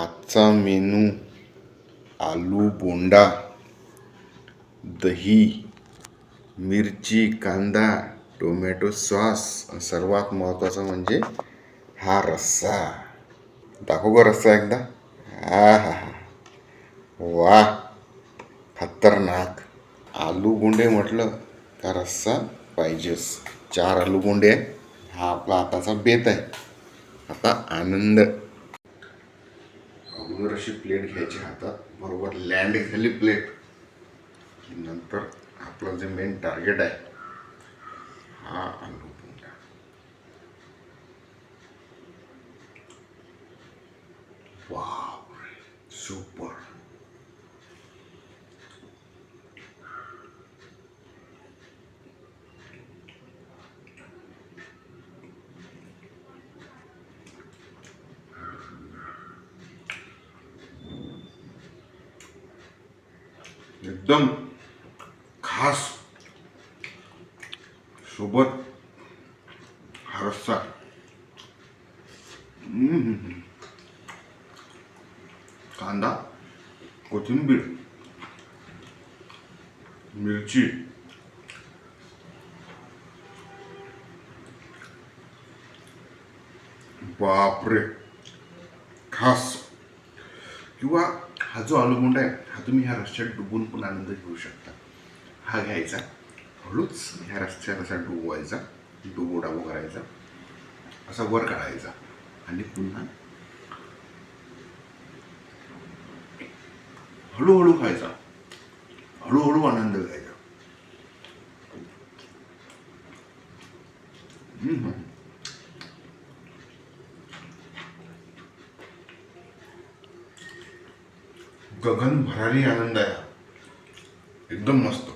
आजचा मेनू आलू बोंडा, दही, मिरची, कांदा, टोमॅटो सॉस, सर्वात महत्त्वाचं म्हणजे हा रस्सा. दाखवू का रस्सा एकदा? हा हा हा, वा, खतरनाक. आलू बोंडे म्हटलं का रस्सा पाहिजेच. 4 आलू बोंडे आहे. हा आपला आताचा बेत आहे. आता आनंद. अगोदर अशी प्लेट घ्यायची हातात, बरोबर लँड झाली प्लेट की नंतर आपलं जे मेन टार्गेट आहे हा आलू बोंडा. Wow, super. एकदम खास सोबत हा रस्सा. कांदा, कोथिंबीर, मिरची, बापरे, खास. किंवा हा जो आलू बोंडा आहे हा तुम्ही ह्या रस्त्यात डुबून पण आनंद घेऊ शकता. हा घ्यायचा, हळूच ह्या रस्त्यात असा डुबवायचा, डुबोडाबो करायचा, असा वर काढायचा आणि पुन्हा हळूहळू खायचा, हळूहळू आनंद घ्यायचा. गगन भरारी आनंद आहे, एकदम मस्त.